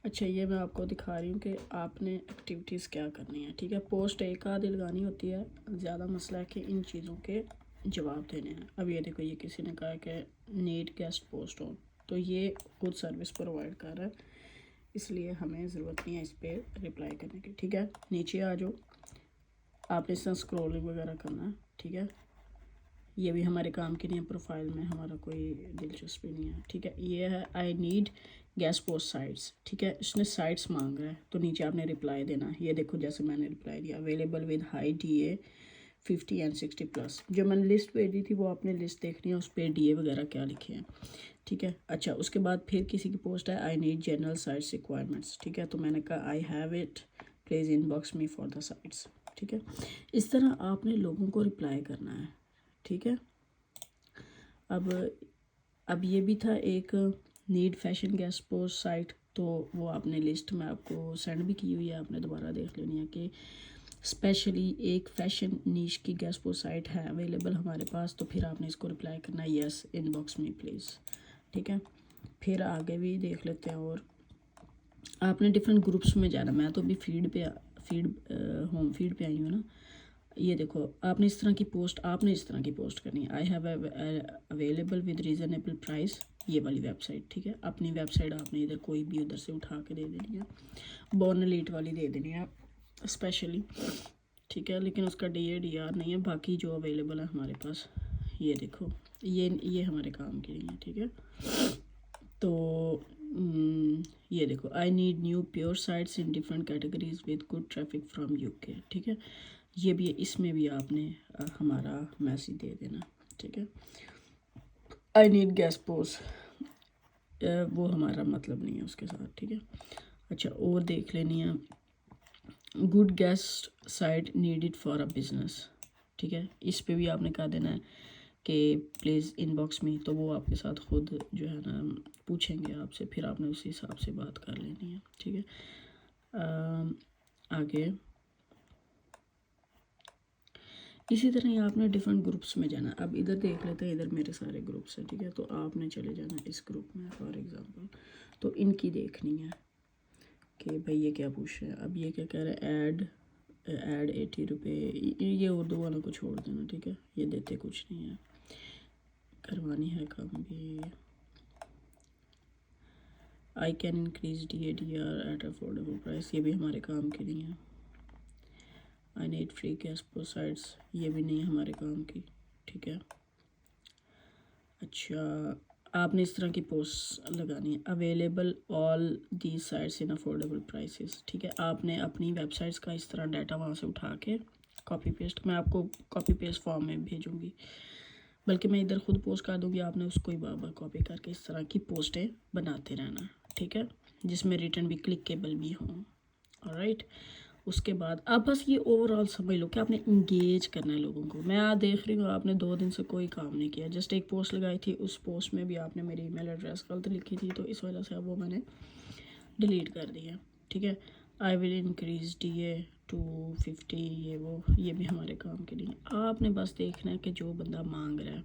अच्छा, ये मैं आपको दिखा रही हूँ कि आपने एक्टिविटीज़ क्या करनी है। ठीक है, पोस्ट एक आधी लगानी होती है, ज़्यादा मसला है कि इन चीज़ों के जवाब देने हैं। अब ये देखो, ये किसी ने कहा कि नीड गेस्ट पोस्ट ऑन, तो ये खुद सर्विस प्रोवाइड कर रहा है, इसलिए हमें ज़रूरत नहीं है इस पर रिप्लाई करने की। ठीक है, नीचे आ जाओ, आपने इस तरह स्क्रॉलिंग वगैरह करना है। ठीक है, ये भी हमारे काम की नहीं है, प्रोफाइल में हमारा कोई दिलचस्पी नहीं है। ठीक है, ये है I need gas post sites. ठीक है, इसने साइट्स मांग रहा है, तो नीचे आपने रिप्लाई देना है। ये देखो, जैसे मैंने रिप्लाई दिया, available with high DA 50 and 60+। जो मैंने लिस्ट भेजी थी वो आपने लिस्ट देखनी है, उस पर DA वगैरह क्या लिखे हैं। ठीक है, अच्छा, उसके बाद फिर किसी की पोस्ट है I need general sites requirements. ठीक है, तो मैंने कहा I have it, please inbox me for the sites. ठीक है, इस तरह आपने लोगों को रिप्लाई करना है। ठीक है, अब ये भी था एक need fashion gas post site, तो वो आपने लिस्ट में आपको सेंड भी की हुई है, आपने दोबारा देख लेनी है कि स्पेशली एक फैशन नीश की गैस पोस्ट साइट है अवेलेबल हमारे पास, तो फिर आपने इसको रिप्लाई करना है यस इनबॉक्स में प्लीज़। ठीक है, फिर आगे भी देख लेते हैं, और आपने डिफरेंट ग्रुप्स में जाना। मैं तो अभी होम फीड पे आई हूँ ना। ये देखो, आपने इस तरह की पोस्ट करनी है। I have available with reasonable price, ये वाली वेबसाइट। ठीक है, अपनी वेबसाइट आपने इधर कोई भी उधर से उठा के दे देनी है, बॉर्न एलीट वाली दे देनी है स्पेशली। ठीक है, लेकिन उसका DA/DR नहीं है, बाकी जो अवेलेबल है हमारे पास, ये देखो, ये हमारे काम की नहीं है। ठीक है, तो ये देखो, I need new pure sites in different categories with good traffic from UK। ठीक है, ये भी है, इसमें भी आपने हमारा मैसेज दे देना। ठीक है, आई नीड गैस पोस्ट, वो हमारा मतलब नहीं है उसके साथ। ठीक है, अच्छा, और देख लेनी है, good guest site needed for a business. ठीक है, इस पे भी आपने कहा देना है कि प्लीज़ इनबॉक्स में, तो वो आपके साथ खुद जो है ना पूछेंगे आपसे, फिर आपने उसी हिसाब से बात कर लेनी है। ठीक है, आगे इसी तरह ही आपने डिफरेंट ग्रुप्स में जाना। अब इधर देख लेते हैं, इधर मेरे सारे ग्रुप्स हैं। ठीक है, तो आपने चले जाना इस ग्रुप में फॉर एग्ज़ाम्पल, तो इनकी देखनी है कि भाई ये क्या पूछ रहे हैं। अब ये क्या कह रहे हैं, ऐड 80 रुपये, ये उर्दू वालों को छोड़ देना। ठीक है, ये देते कुछ नहीं है, करवानी है कम भी। I can increase DA/DR at affordable price, ये भी हमारे काम की नहीं है। I need free gas post, ये भी नहीं हमारे काम की। ठीक है, अच्छा, आपने इस तरह की पोस्ट लगानी है, available all the sites in affordable prices. ठीक है, आपने अपनी वेबसाइट्स का इस तरह डाटा वहाँ से उठा के कॉपी पेस्ट, मैं आपको कॉपी पेस्ट फॉर्म में भेजूँगी, बल्कि मैं इधर खुद पोस्ट कर दूँगी, आपने उसको ही बार बार कॉपी करके इस तरह की पोस्टें बनाते रहना। ठीक है, जिसमें रिटर्न भी क्लिकेबल भी हों। ऑलराइट, उसके बाद आप बस ये ओवरऑल समझ लो कि आपने इंगेज करना है लोगों को। मैं आज देख रही हूँ आपने 2 दिन से कोई काम नहीं किया, जस्ट एक पोस्ट लगाई थी, उस पोस्ट में भी आपने मेरी ईमेल एड्रेस गलत लिखी थी, तो इस वजह से अब वो मैंने डिलीट कर दिया। ठीक है, I will increase DA to 50, ये भी हमारे काम के लिए। आपने बस देखना है कि जो बंदा मांग रहा है,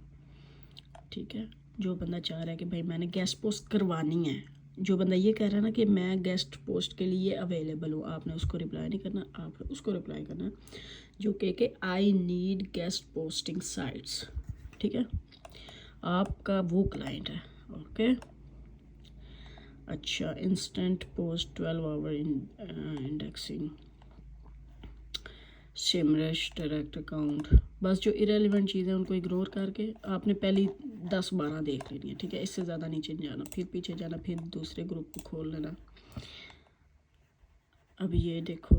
ठीक है, जो बंदा चाह रहा है कि भाई मैंने गेस्ट पोस्ट करवानी है, जो बंदा ये कह रहा है ना कि मैं गेस्ट पोस्ट के लिए अवेलेबल हूँ, आपने उसको रिप्लाई नहीं करना, आप उसको रिप्लाई करना जो कह के I need guest posting sites. ठीक है, आपका वो क्लाइंट है। ओके, अच्छा, instant post 12 hour indexing, Semrush direct account, बस जो इरेलीवेंट चीज़ें उनको इग्नोर करके आपने पहली 10-12 देख लेनी है। ठीक है, इससे ज़्यादा नीचे नहीं जाना, फिर पीछे जाना, फिर दूसरे ग्रुप को खोल लेना। अब ये देखो,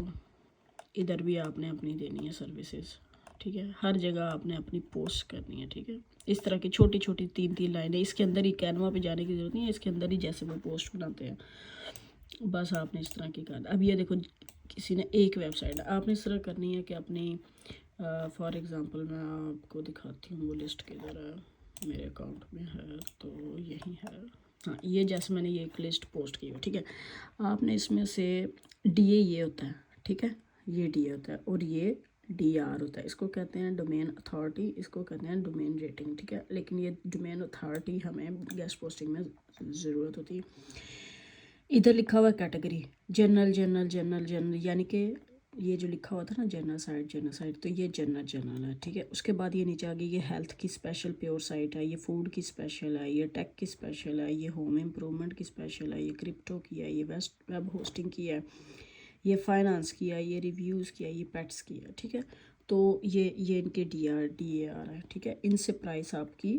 इधर भी आपने अपनी देनी है सर्विसेज। ठीक है, हर जगह आपने अपनी पोस्ट करनी है। ठीक है, इस तरह की छोटी छोटी 3-3 लाइनें, इसके अंदर ही कैनवा पे जाने की ज़रूरत नहीं है, इसके अंदर ही जैसे वो पोस्ट बनाते हैं, बस आपने इस तरह की कर। अब ये देखो, किसी ने एक वेबसाइट, आपने इस तरह करनी है कि अपनी फॉर एग्ज़ाम्पल मैं आपको दिखाती हूँ, वो लिस्ट किधर है, मेरे अकाउंट में है, तो यही है। हाँ, ये जैसे मैंने ये एक लिस्ट पोस्ट की है। ठीक है, आपने इसमें से DA ये होता है। ठीक है, ये DA होता है, और ये DR होता है, इसको कहते हैं डोमेन अथॉरिटी, इसको कहते हैं डोमेन रेटिंग। ठीक है, लेकिन ये डोमेन अथॉरिटी हमें गेस्ट पोस्टिंग में ज़रूरत होती है। इधर लिखा हुआ है category general general general general, यानी कि ये जो लिखा हुआ था ना जनरल साइट, तो ये जनरल है, ठीक है। उसके बाद ये नीचे आ गई, ये हेल्थ की स्पेशल प्योर साइट है, ये फूड की स्पेशल है, ये टेक की स्पेशल है, ये होम इम्प्रूवमेंट की स्पेशल है, ये क्रिप्टो की है, ये वेब होस्टिंग की है, ये फाइनेंस की है, ये रिव्यूज़ की है, ये पेट्स की है, ठीक है। तो ये इनके डी ए आर है, ठीक है। इनसे प्राइस आपकी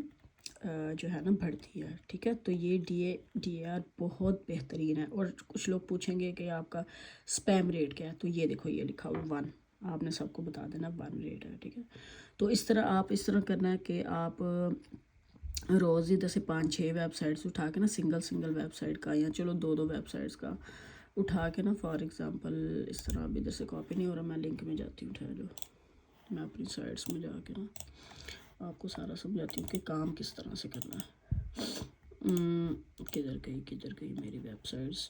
जो है ना बढ़ती है, ठीक है। तो ये डी ए आर बहुत बेहतरीन है। और कुछ लोग पूछेंगे कि आपका स्पैम रेट क्या है, तो ये देखो ये लिखा हुआ 1, आपने सबको बता देना 1 रेट है, ठीक है। तो इस तरह करना है कि आप रोज़ इधर से 5-6 वेबसाइट्स उठा के ना, सिंगल वेबसाइट का, या चलो 2-2 वेबसाइट्स का उठा के ना, फॉर एग्ज़ाम्पल इस तरह। अब इधर से कॉपी नहीं हो रहा, मैं लिंक में जाती हूँ, ठहरो, मैं अपनी साइट्स में जाके ना आपको सारा समझाती हूँ कि काम किस तरह से करना है। किधर गई मेरी वेबसाइट्स,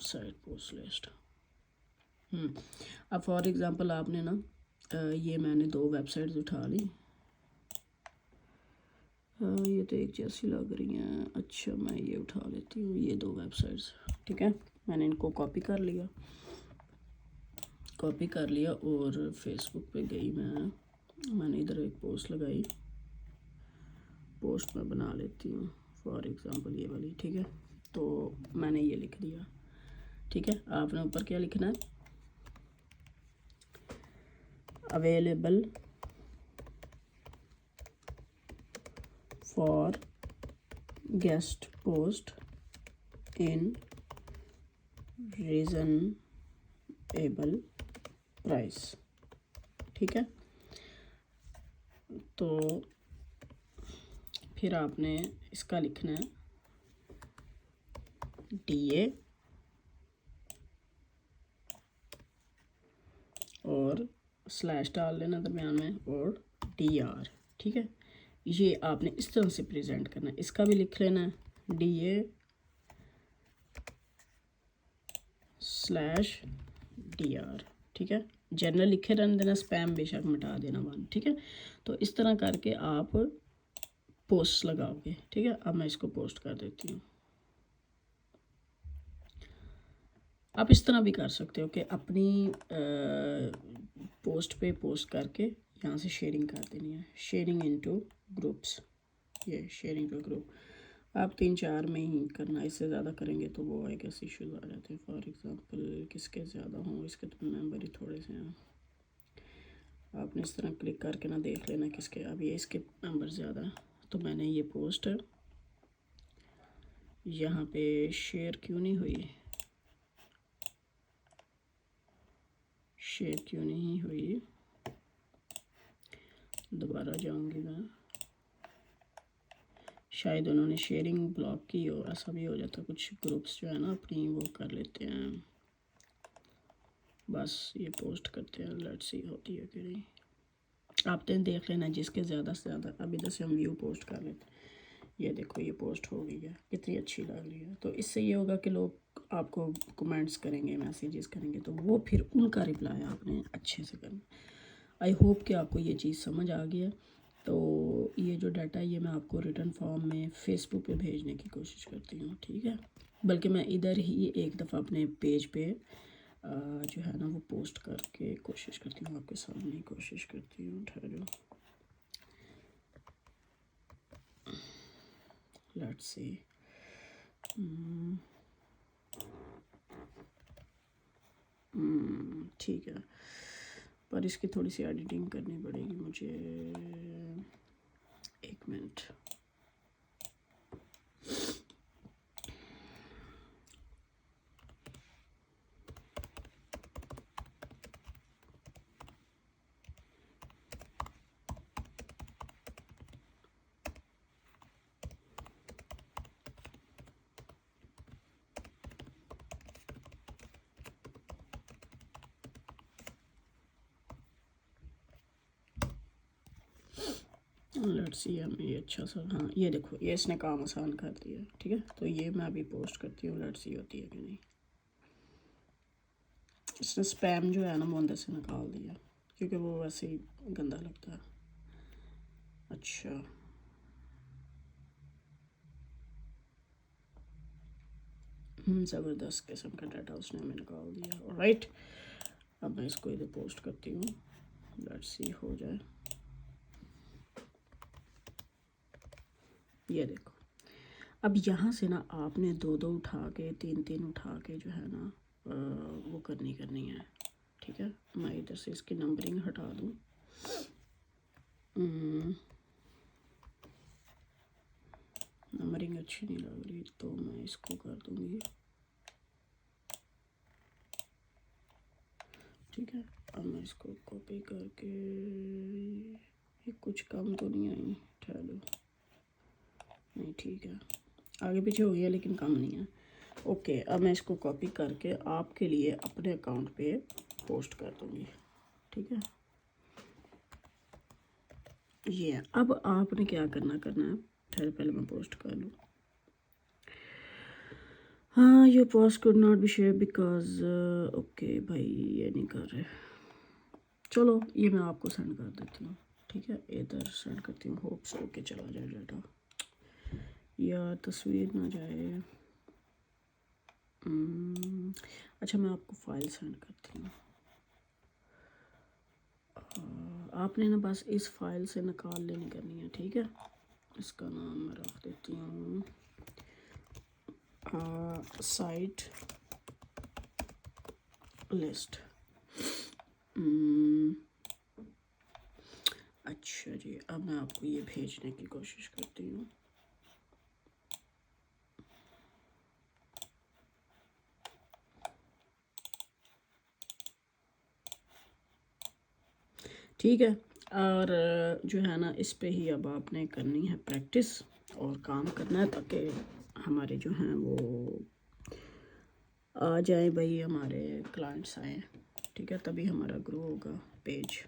साइट पोस्ट लिस्ट। अब फॉर एग्ज़ाम्पल आपने ना ये मैंने 2 वेबसाइट्स उठा ली, ये तो एक जैसी लग रही हैं। अच्छा, मैं ये उठा लेती हूँ, ये 2 वेबसाइट्स, ठीक है। मैंने इनको कॉपी कर लिया और फेसबुक पे गई मैंने इधर एक पोस्ट लगाई, पोस्ट में बना लेती हूँ फॉर एग्ज़ाम्पल ये वाली, ठीक है। तो मैंने ये लिख दिया, ठीक है। आपने ऊपर क्या लिखना है, available for guest post in reasonable price, ठीक है। तो फिर आपने इसका लिखना है DA और स्लैश डाल देना दरम्यान में, और DR, ठीक है। ये आपने इस तरह से प्रेजेंट करना है। इसका भी लिख लेना है DA स्लैश DR, ठीक है। जनरल लिखे रहने देना, स्पैम बेशक मिटा देना 1, ठीक है। तो इस तरह करके आप पोस्ट लगाओगे, ठीक है। अब मैं इसको पोस्ट कर देती हूँ। आप इस तरह भी कर सकते हो कि अपनी पोस्ट पे पोस्ट करके यहाँ से शेयरिंग कर देनी है, शेयरिंग इनटू ग्रुप्स, ये शेयरिंग टू ग्रुप। आप 3-4 में ही करना, इससे ज़्यादा करेंगे तो वो आई गेस इश्यूज आ जाते हैं। फॉर एग्ज़ाम्पल किसके ज़्यादा हों, इसके तो मेंबर ही थोड़े से हैं। आपने इस तरह क्लिक करके ना देख लेना किसके, अब ये इसके मेंबर ज़्यादा है। तो मैंने ये पोस्ट यहाँ पे शेयर क्यों नहीं हुई, दोबारा जाऊंगी मैं, शायद उन्होंने शेयरिंग ब्लॉक की हो, ऐसा भी हो जाता है। कुछ ग्रुप्स जो है ना अपनी वो कर लेते हैं, बस ये पोस्ट करते हैं, लेट्स सी होती है कि नहीं। आप तो देख लेना जिसके ज़्यादा से ज़्यादा। अब इधर से हम व्यू पोस्ट कर लेते हैं, ये देखो ये पोस्ट हो गई है, कितनी अच्छी लग रही है। तो इससे ये होगा कि लोग आपको कमेंट्स करेंगे, मैसेजेस करेंगे, तो वो फिर उनका रिप्लाई आपने अच्छे से करना। आई होप कि आपको ये चीज़ समझ आ गई है। तो ये जो डाटा है ये मैं आपको रिटर्न फॉर्म में फेसबुक पे भेजने की कोशिश करती हूँ, ठीक है। बल्कि मैं इधर ही एक दफ़ा अपने पेज पे जो है ना वो पोस्ट करके कोशिश करती हूँ, आपके सामने ही कोशिश करती हूँ, ठहरो, लेट्स सी। ठीक है, पर इसकी थोड़ी सी एडिटिंग करनी पड़ेगी मुझे, 1 मिनट। लेट्स सी, हमें ये अच्छा सा, हाँ ये देखो ये इसने काम आसान कर दिया, ठीक है। तो ये मैं अभी पोस्ट करती हूँ, लेट्स सी होती है कि नहीं। इसने स्पैम जो है ना वो अंदर से निकाल दिया, क्योंकि वो वैसे ही गंदा लगता है। अच्छा, ज़बरदस्त किस्म का डाटा उसने हमें निकाल दिया। राइट, अब मैं इसको इधर पोस्ट करती हूँ, लेट्स सी हो जाए। ये देखो, अब यहाँ से ना आपने दो दो उठा के, तीन तीन उठा के जो है ना वो करनी है। ठीक है, मैं इधर से इसकी नंबरिंग हटा दूँ। नंबरिंग अच्छी नहीं लग रही तो मैं इसको कर दूँगी। ठीक है, अब मैं इसको कॉपी करके, ये कुछ कम तो नहीं आई, ठहरो, नहीं ठीक है, आगे पीछे हो गया लेकिन कम नहीं है। ओके, अब मैं इसको कॉपी करके आपके लिए अपने अकाउंट पे पोस्ट कर दूँगी। ठीक है, ये अब आपने क्या करना है, ठहर पहले मैं पोस्ट कर लूँ। हाँ, your post could not be share because, okay भाई ये नहीं कर रहे, चलो ये मैं आपको सेंड कर देती हूँ। ठीक है, इधर सेंड करती हूँ, होप्स ओके चला जाए डाटा, या तस्वीर ना जाए। अच्छा, मैं आपको फाइल सेंड करती हूँ। आपने ना बस इस फाइल से निकाल लेनी करनी है। ठीक है, इसका नाम मैं रख देती हूँ साइट लिस्ट। अच्छा जी, अब मैं आपको ये भेजने की कोशिश करती हूँ। ठीक है, और जो है ना इस पे ही अब आपने करनी है प्रैक्टिस और काम करना है, ताकि हमारे जो हैं वो आ जाए भाई, हमारे क्लाइंट्स आए। ठीक है, तभी हमारा ग्रो होगा पेज।